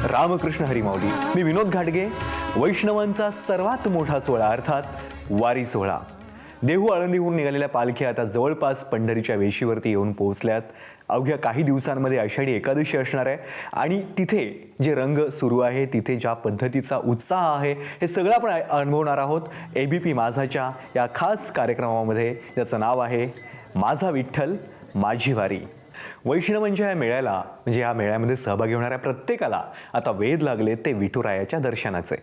रामकृष्ण हरी माऊली. मी विनोद घाटगे. वैष्णवांचा सर्वात मोठा सोहळा अर्थात वारी सोहळा. देहू आळंदीहून निघालेल्या पालख्या आता जवळपास पंढरीच्या वेशीवरती येऊन पोहोचल्यात. अवघ्या काही दिवसांमध्ये आषाढी एकादशी असणार आहे आणि तिथे जे रंग सुरू आहे, तिथे ज्या पद्धतीचा उत्साह आहे, हे सगळं आपण अनुभवणार आहोत ABP माझाच्या या खास कार्यक्रमामध्ये, ज्याचं नाव आहे माझा विठ्ठल माझी वारी. वैष्णवांच्या या मेळ्याला म्हणजे या मेळ्यामध्ये सहभागी होणाऱ्या प्रत्येकाला आता वेध लागले ते विठुरायाच्या दर्शनाचे.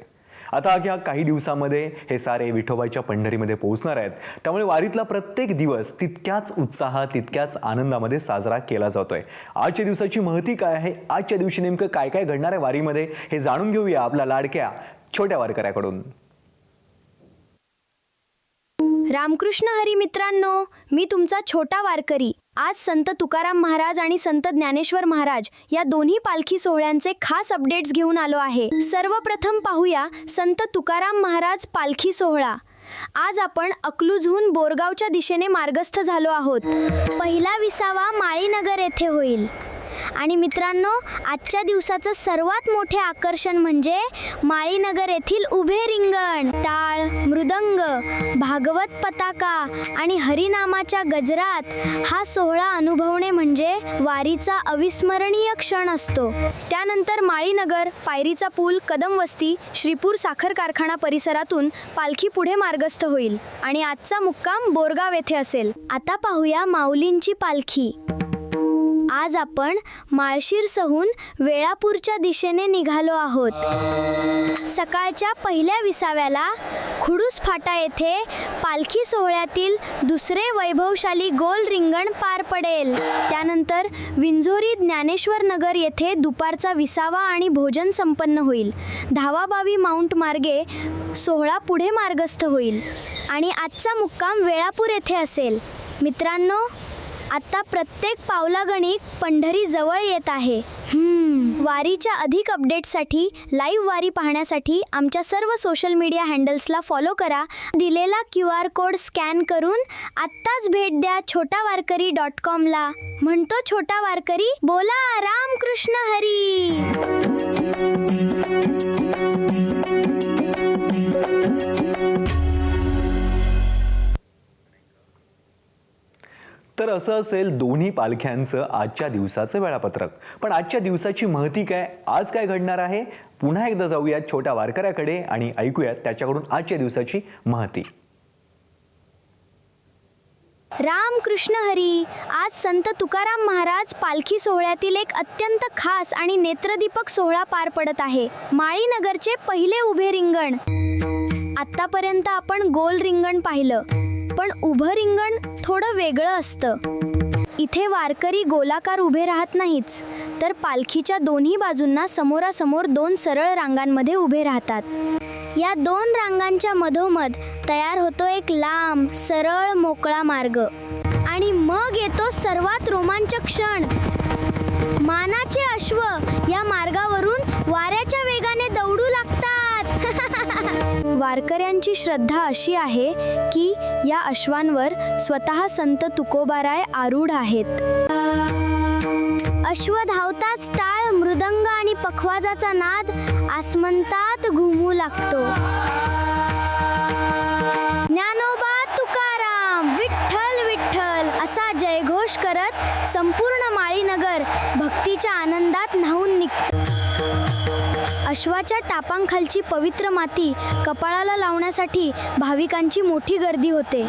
आता अवघ्या काही दिवसामध्ये हे सारे विठोबाच्या पंढरीमध्ये पोहोचणार आहेत. त्यामुळे वारीतला प्रत्येक दिवस तितक्याच उत्साह, तितक्याच आनंदामध्ये साजरा केला जातोय. आजच्या दिवसाची महती काय आहे, आजच्या दिवशी नेमकं काय काय घडणार आहे वारीमध्ये, हे जाणून घेऊया आपल्या लाडक्या छोट्या वारकऱ्याकडून. रामकृष्ण हरी मित्रांनो, मी तुमचा छोटा वारकरी. आज संत तुकाराम महाराज आणि संत ज्ञानेश्वर महाराज या दोन्ही पालखी सोहळ्यांचे खास अपडेट्स घेऊन आलो आहे. सर्वप्रथम पाहूया संत तुकाराम महाराज पालखी सोहळा. आज आपण अकलूजहून बोरगावच्या दिशेने मार्गस्थ झालो आहोत. पहिला विसावा माळीनगर येथे होईल. आणि मित्रांनो, आजच्या दिवसाचं सर्वात मोठे आकर्षण म्हणजे माळीनगर येथील उभे रिंगण, टाळ, मृदंग, भागवत पताका आणि हरिनामाच्या गजरात हा सोहळा अनुभवणे म्हणजे वारीचा अविस्मरणीय क्षण असतो. त्यानंतर माळीनगर, पायरीचा पूल, कदमवस्ती, श्रीपूर साखर कारखाना परिसरातून पालखी पुढे मार्गस्थ होईल आणि आजचा मुक्काम बोरगाव येथे असेल. आता पाहूया माऊलींची पालखी. आज आपण माळशिरसहून वेळापूरच्या दिशेने निघालो आहोत. सकाळच्या पहिल्या विसाव्याला खुडूस फाटा येथे पालखी सोहळ्यातील दुसरे वैभवशाली गोल रिंगण पार पडेल. त्यानंतर विंझोरी ज्ञानेश्वर नगर येथे दुपारचा विसावा आणि भोजन संपन्न होईल. धावाबावी माउंट मार्गे सोहळा पुढे मार्गस्थ होईल आणि आजचा मुक्काम वेळापूर येथे असेल. मित्रांनो, आता प्रत्येक पावलागणिक पंढरी जवळ येत आहे. वारीच्या अधिक अपडेट्ससाठी, लाईव्ह वारी पाहण्यासाठी आमच्या सर्व सोशल मीडिया हँडल्सला फॉलो करा. दिलेला QR कोड स्कॅन करून आत्ताच भेट द्या छोटावारकरी.com ला. म्हणतो छोटा वारकरी, बोला रामकृष्ण हरी. तर असं असेल दोन्ही पालख्यांचं आजच्या दिवसाचं वेळापत्रक. पण आजच्या दिवसाची महती काय, आज काय घडणार आहे, पुन्हा एकदा जाऊयात छोट्या वारकऱ्याकडे आणि ऐकूयात त्याच्याकडून आजच्या दिवसाची महती. रामकृष्ण हरी. आज संत तुकाराम महाराज पालखी सोहळ्यातील एक अत्यंत खास आणि नेत्रदीपक सोहळा पार पडत आहे. माळीनगरचे पहिले उभे रिंगण. आतापर्यंत आपण गोल रिंगण पाहिलं, पण उभं रिंगण थोडं वेगळं असतं. इथे वारकरी गोलाकार उभे राहत नाहीच, तर पालखीच्या दोन्ही बाजूंना समोरासमोर दोन सरळ रांगांमध्ये उभे राहतात. या दोन रांगांच्या मधोमध तयार होतो एक लांब, सरळ, मोकळा मार्ग. आणि मग येतो सर्वात रोमांचक क्षण. मानाचे अश्व या मार्गावरून वाऱ्याच्या वेगाने दौडू लागतात. वारकऱ्यांची श्रद्धा अशी आहे की या अश्वांवर स्वतः संत तुकोबाराय आरूढ आहेत. अश्व धावताच टाळ, मृदंग आणि पखवाजाचा नाद आसमंतात घुमू लागतो. ज्ञानोबा तुकाराम, विठ्ठल विठ्ठल असा जयघोष करत संपूर्ण माळीनगर भक्तीच्या आनंदात न्हाऊन निघतं. अश्वाच्या टापांखालची पवित्र माती कपाळाला लावण्यासाठी भाविकांची मोठी गर्दी होते.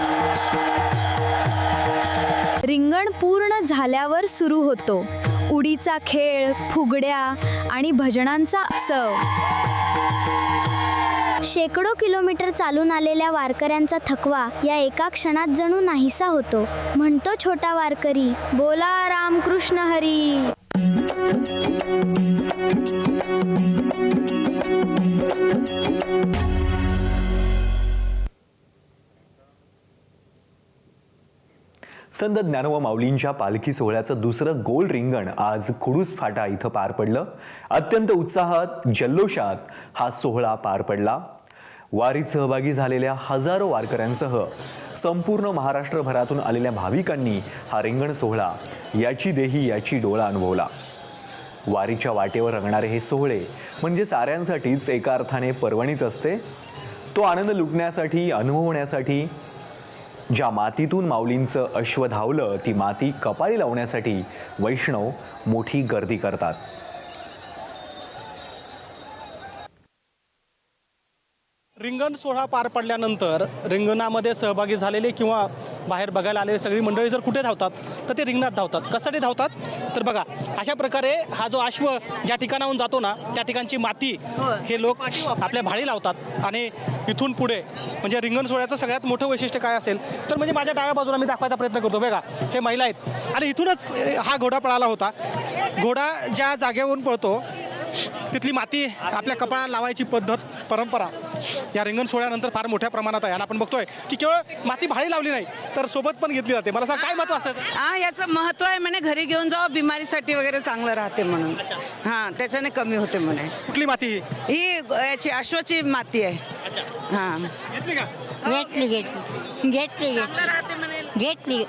रिंगण पूर्ण झाल्यावर सुरू होतो उडीचा खेळ, फुगड्या आणि भजनांचा उत्सव. शेकडो किलोमीटर चालून आलेल्या वारकऱ्यांचा थकवा या एका क्षणात जणू नाहीसा होतो. म्हणतो छोटा वारकरी, बोला रामकृष्ण हरी. संत ज्ञानोबा माऊलींच्या पालखी सोहळ्याचं दुसरं गोल रिंगण आज खुडूस फाटा इथं पार पडलं. अत्यंत उत्साहात, जल्लोषात हा सोहळा पार पडला. वारीत सहभागी झालेल्या हजारो वारकऱ्यांसह संपूर्ण महाराष्ट्रभरातून आलेल्या भाविकांनी हा रिंगण सोहळा याची देही याची डोळा अनुभवला. वारीच्या वाटेवर रंगणारे हे सोहळे म्हणजे साऱ्यांसाठीच एका अर्थाने पर्वणीच असते. तो आनंद लुटण्यासाठी, अनुभवण्यासाठी ज्या मातीतून माऊलींचं अश्व धावलं ती माती कपाळी लावण्यासाठी वैष्णव मोठी गर्दी करतात. रिंगण सोहळा पार पडल्यानंतर रिंगणामध्ये सहभागी झालेले किंवा बाहेर बघायला आलेली सगळी मंडळी जर कुठे धावतात तर ते रिंगणात धावतात. कशासाठी धावतात तर बघा, अशा प्रकारे हा जो अश्व ज्या ठिकाणाहून जातो ना त्या ठिकाणची माती हे लोक आपल्या भाळी लावतात आणि इथून पुढे म्हणजे रिंगण सोहळ्याचं सगळ्यात मोठं वैशिष्ट्य काय असेल तर म्हणजे माझ्या डाव्या बाजूला मी दाखवायचा प्रयत्न करतो. बघा, हे महिला आहेत आणि इथूनच हा घोडा पळाला होता. घोडा ज्या जागेवरून पळतो तिथली माती आपल्या कपाळाला लावायची पद्धत, परंपरा या रिंगण सोहळ्यानंतर फार मोठ्या प्रमाणात आहे. आणि आपण बघतोय की केवळ माती भाळी लावली नाही तर सोबत पण घेतली जाते. मला सांग, काय महत्व असतं? हा, याचं महत्व आहे म्हणे, घरी घेऊन जावं, बिमारीसाठी वगैरे चांगलं राहते म्हणून. हा, त्याच्याने कमी होते म्हणे. कुठली माती ही याची अश्वाची माती आहे. हा, घेतली का? चांगलं राहते म्हणे.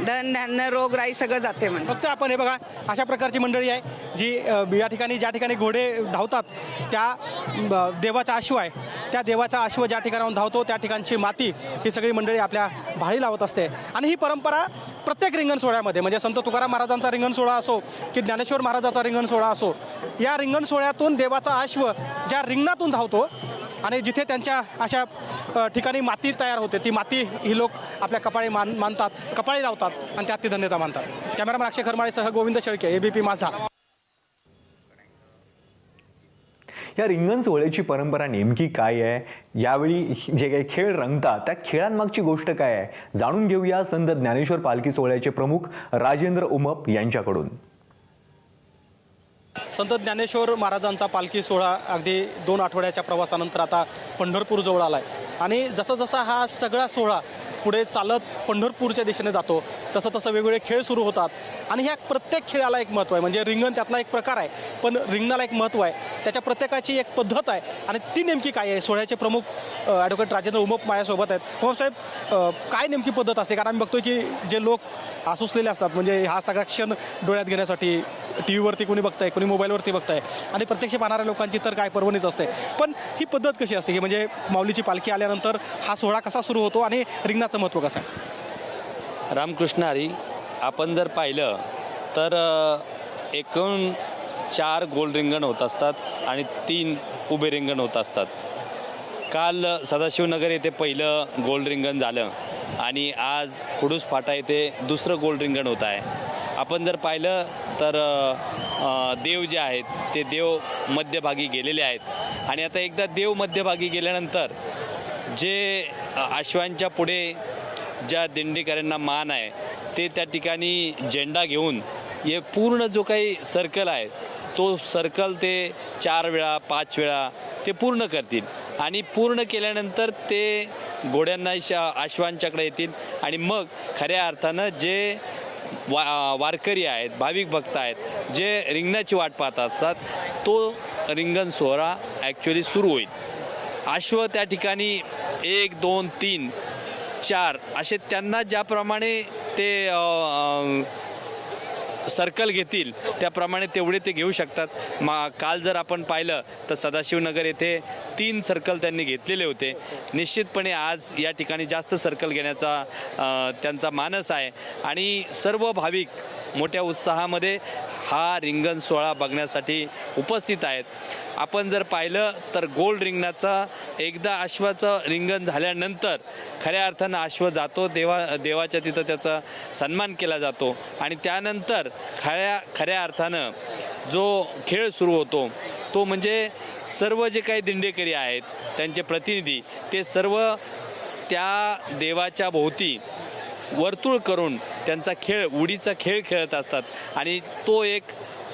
धन धान्य रोगराई सगळं जाते म्हणे. फक्त आपण हे बघा, अशा प्रकारची मंडळी आहे जी या ठिकाणी ज्या ठिकाणी घोडे धावतात त्या देवाचा अश्व आहे, त्या देवाचा अश्व ज्या ठिकाणाहून धावतो त्या ठिकाणची माती ही सगळी मंडळी आपल्या भाळी लावत असते. आणि ही परंपरा प्रत्येक रिंगण सोहळ्यामध्ये म्हणजे संत तुकाराम महाराजांचा रिंगण सोहळा असो की ज्ञानेश्वर महाराजांचा रिंगण सोहळा असो, या रिंगण सोहळ्यातून देवाचा अश्व ज्या रिंगणातून धावतो आणि जिथे त्यांच्या अशा ठिकाणी माती तयार होते ती माती ही लोक आपल्या कपाळी मानतात, कपाळी लावतात आणि त्यात ती धन्यता मानतात. कॅमेरामॅन अक्षय खरमाळेसह गोविंद शेळके, ABP माझा. या रिंगण सोहळ्याची परंपरा नेमकी काय आहे, यावेळी जे काही खेळ रंगतात त्या खेळांमागची गोष्ट काय आहे, जाणून घेऊया संत ज्ञानेश्वर पालखी सोहळ्याचे प्रमुख राजेंद्र उमप यांच्याकडून. संत ज्ञानेश्वर महाराजांचा पालखी सोहळा अगदी 2 आठवड्याच्या प्रवासानंतर आता पंढरपूर जवळ आला आहे. आणि जसं जसा हा सगळा सोहळा पुढे चालत पंढरपूरच्या दिशेने जातो तसं तसं वेगवेगळे खेळ सुरू होतात. आणि ह्या प्रत्येक खेळाला एक महत्त्व आहे. म्हणजे रिंगण त्यातला एक प्रकार आहे, पण रिंगणाला एक महत्त्व आहे. त्याच्या प्रत्येकाची एक पद्धत आहे. आणि ती नेमकी काय आहे, सोहळ्याचे प्रमुख ॲडव्होकेट राजेंद्र उमप माझ्यासोबत आहेत. उमप साहेब, काय नेमकी पद्धत असते? कारण आम्ही बघतोय की जे लोक आसुसलेले असतात म्हणजे हा सगळा क्षण डोळ्यात घेण्यासाठी टी व्हीवरती कोणी बघताय, कोणी मोबाईलवरती बघताय आणि प्रत्यक्ष पाहणाऱ्या लोकांची तर काय पर्वणीच असते. पण ही पद्धत कशी असते की म्हणजे माऊलीची पालखी आल्यानंतर हा सोहळा कसा सुरू होतो आणि रिंगणाचं महत्त्व कसं आहे? रामकृष्ण हरी, आपण जर पाहिलं तर एकूण 4 गोल रिंगण होत असतात आणि 3 उभे रिंगण होत असतात. काल सदाशिवनगर येथे पहिलं गोल रिंगण झालं आणि आज कुडूस फाटा येथे दुसरं गोल रिंगण होत आहे. आपण जर पाहिलं तर देव जे आहेत ते देव मध्यभागी गेलेले आहेत. आणि आता एकदा देव मध्यभागी गेल्यानंतर जे अश्वांच्या पुढे ज्या दिंडीकऱ्यांना मान आहे ते त्या ठिकाणी झेंडा घेऊन हे पूर्ण जो काही सर्कल आहे तो सर्कल ते 4 वेळा 5 वेळा ते पूर्ण करतील. आणि पूर्ण केल्यानंतर ते घोड्यांना अश्वांच्याकडे येतील. आणि मग खऱ्या अर्थानं जे वारकरी आहेत, भाविक भक्त आहेत, जे रिंगणाची वाट पाहत असतात तो रिंगण सोहळा ॲक्च्युली सुरू होईल. अश्व त्या ठिकाणी 1 2 3 4 असे त्यांना ज्याप्रमाणे ते सर्कल घेतील त्याप्रमाणे तेवढे ते घेऊ शकतात. काल जर आपण पाहिलं तर सदाशिवनगर येथे 3 सर्कल त्यांनी घेतलेले होते. निश्चितपणे आज या ठिकाणी जास्त सर्कल घेण्याचा त्यांचा मानस आहे आणि सर्व भाविक मोठ्या उत्साहामध्ये हा रिंगण सोहळा बघण्यासाठी उपस्थित आहेत. आपण जर पाहिलं तर गोल रिंगणाचा एकदा अश्वाचं रिंगण झाल्यानंतर खऱ्या अर्थानं अश्व जातो, देवाच्या तिथं त्याचा सन्मान केला जातो. आणि त्यानंतर खऱ्या अर्थानं जो खेळ सुरू होतो तो म्हणजे सर्व जे काही दिंडेकरी आहेत त्यांचे प्रतिनिधी ते सर्व त्या देवाच्या भोवती वर्तुळ करून त्यांचा खेळ, उडीचा खेळ खेळत असतात. आणि तो एक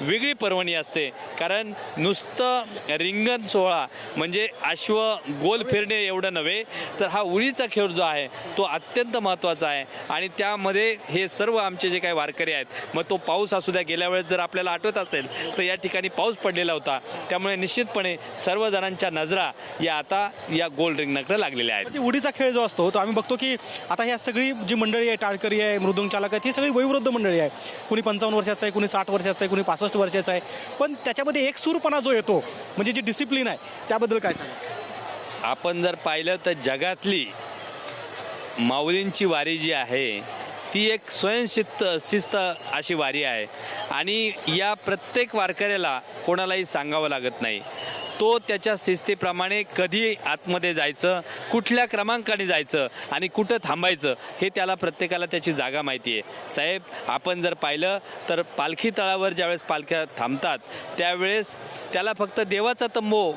वेगळी पर्वणी असते. कारण नुसतं रिंगण सोहळा म्हणजे अश्व गोल फिरणे एवढं नव्हे तर हा उडीचा खेळ जो आहे तो अत्यंत महत्त्वाचा आहे. आणि त्यामध्ये हे सर्व आमचे जे काही वारकरी आहेत, मग तो पाऊस असू द्या, गेल्या वेळेस जर आपल्याला आठवत असेल तर या ठिकाणी पाऊस पडलेला होता, त्यामुळे निश्चितपणे सर्वजणांच्या नजरा या आता या गोल रिंगणाकडे लागलेल्या आहेत. उडीचा खेळ जो असतो तो आम्ही बघतो की आता ह्या सगळी जी मंडळी आहे, टाळकरी आहे, मृदुंग चालक आहेत, ही सगळी वयोवृद्ध मंडळी आहे. कुणी 55 वर्षाचं आहे, कुणी 60 वर्षाचं आहे, कुणी 65 64 वर्षाचं आहे, पण त्याच्यामध्ये एक सूरपणा जो येतो म्हणजे जी डिसिप्लिन आहे त्याबद्दल काय सांगा? आपण जर पाहिलं तर जगातली माऊलींची वारी जी आहे ती एक शिस्त अशी वारी आहे आणि या प्रत्येक वारकऱ्याला कोणालाही सांगावं लागत नाही. तो त्याच्या शिस्तीप्रमाणे कधी आतमध्ये जायचं, कुठल्या क्रमांकाने जायचं आणि कुठं थांबायचं हे त्याला प्रत्येकाला त्याची जागा माहिती आहे. साहेब, आपण जर पाहिलं तर पालखी तळावर ज्यावेळेस पालख्या थांबतात त्यावेळेस त्याला फक्त देवाचा तंबू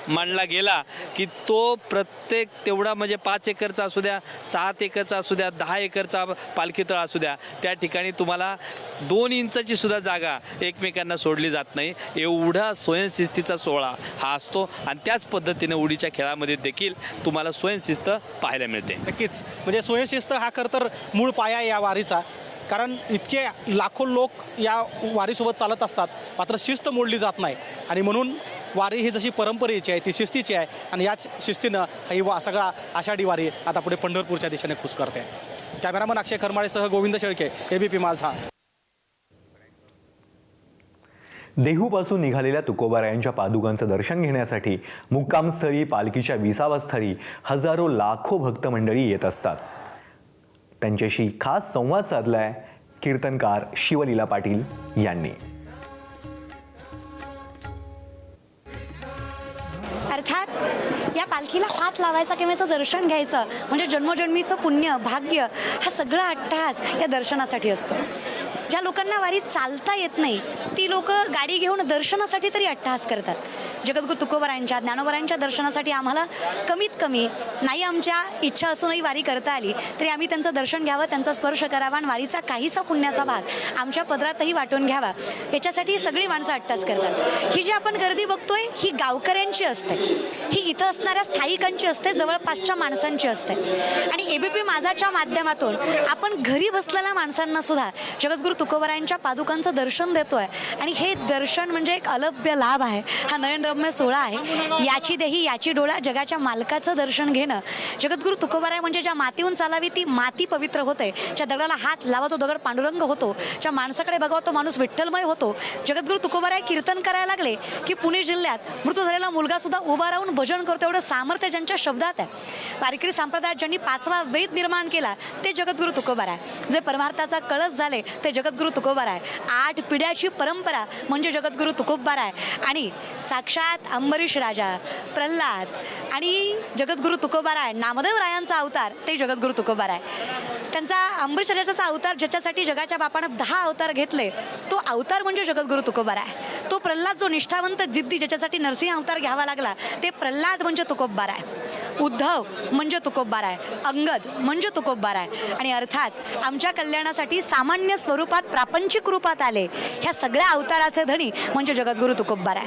मांडला गेला की तो प्रत्येक तेवढा म्हणजे 5 एकरचा असू द्या, 7 एकरचा असू द्या, 10 एकरचा पालखी तळ असू द्या, त्या ठिकाणी तुम्हाला 2 इंचाची सुद्धा जागा एकमेकांना सोडली जात नाही. एवढा स्वयंशिस्तीचा सोहळा हा असतो आणि त्याच पद्धतीने उडीच्या खेळामध्ये देखील तुम्हाला स्वयंशिस्त पाहायला मिळते. नक्कीच, म्हणजे स्वयंशिस्त हा खरं तर मूळ पाया आहे या वारीचा. कारण इतके लाखो लोक या वारीसोबत चालत असतात, मात्र शिस्त मोडली जात नाही. आणि म्हणून वारी ही जशी परंपरेची आहे ती शिस्तीची आहे आणि याच शिस्तीनं ही सगळा आषाढी वारी आता पुढे पंढरपूरच्या दिशेने कूच करते. कॅमेरामन अक्षय खरमाळेसह गोविंद शेळके, ABP माझा. देहूपासून निघालेल्या तुकोबारायांच्या पादुकांचं दर्शन घेण्यासाठी मुक्कामस्थळी पालखीच्या विसावास्थळी हजारो लाखो भक्त मंडळी येत असतात. त्यांच्याशी खास संवाद साधलाय कीर्तनकार शिवलीला पाटील यांनी. अर्थात या पालखीला हात लावायचा किंवा याचं दर्शन घ्यायचं म्हणजे जन्मोजन्मीचं पुण्य भाग्य हा सगळा अट्टहास या दर्शनासाठी असतो. ज्या लोकांना वारीत चालता येत नाही ती लोक गाडी घेऊन दर्शनासाठी तरी अट्टहास करतात. जगद्गुरू तुकोबारायांच्या ज्ञानोबारायांच्या दर्शनासाठी आम्हाला कमीत कमी नाही आमच्या इच्छा असूनही वारी करता आली तरी आम्ही त्यांचं दर्शन घ्यावं, त्यांचा स्पर्श करावा आणि वारीचा काहीसा पुण्याचा भाग आमच्या पदरातही वाटून घ्यावा याच्यासाठी सगळी माणसं अट्टहास करतात. ही जी आपण गर्दी बघतोय ही गावकऱ्यांची असते, ही इथं असणाऱ्या स्थायिकांची असते, जवळपासच्या माणसांची असते. आणि ABP माझाच्या माध्यमातून आपण घरी बसलेल्या माणसांना सुद्धा जगद्गुरू तुकोबारायांच्या पादुकांचं दर्शन देतोय आणि हे दर्शन म्हणजे एक अलभ्य लाभ आहे. हा नयनरम्य सोहळा आहे. याची देही याची डोळा जगाच्या मालकाचं दर्शन घेणं. जगद्गुरू तुकोबाराय म्हणजे ज्या मातीहून चालावी ती माती पवित्र होते, ज्या दगडाला हात लावा तो दगड पांडुरंग होतो, ज्या माणसाकडे बघावा तो माणूस विठ्ठलमय होतो. जगद्गुरू तुकोबाराय कीर्तन करायला लागले की पुणे जिल्ह्यात मृत झालेला मुलगा सुद्धा उभा राहून भजन करतो. एवढं सामर्थ्य ज्यांच्या शब्दात आहे. वारकरी संप्रदायात ज्यांनी 5वा वेद निर्माण केला ते जगद्गुरू तुकोबाराय. जे परमार्थाचा कळस झाले ते जगद्गुरू तुकोबाराय. 8 पिढ्याची परंपरा म्हणजे जगद्गुरू तुकोबाराय. आणि साक्षात अंबरीश राजा, प्रल्हाद आणि जगद्गुरू तुकोबाराय, नामदेव रायांचा अवतार ते जगद्गुरू तुकोबाराय. त्यांचा अंबरीश राजाचा अवतार ज्याच्यासाठी जगाच्या बापानं 10 अवतार घेतले तो अवतार म्हणजे जगद्गुरू तुकोबाराय. तो प्रल्हाद जो निष्ठावंत जिद्दी ज्याच्यासाठी नरसिंह अवतार घ्यावा लागला ते प्रल्हाद म्हणजे तुकोबाराय. उद्धव म्हणजे तुकोबाराय, अंगद म्हणजे तुकोबाराय. आणि अर्थात आमच्या कल्याणासाठी सामान्य स्वरूपात प्रापंचिक रूपात आले ह्या सगळ्या अवताराचे धनी म्हणजे जगद्गुरू तुकोबाराय.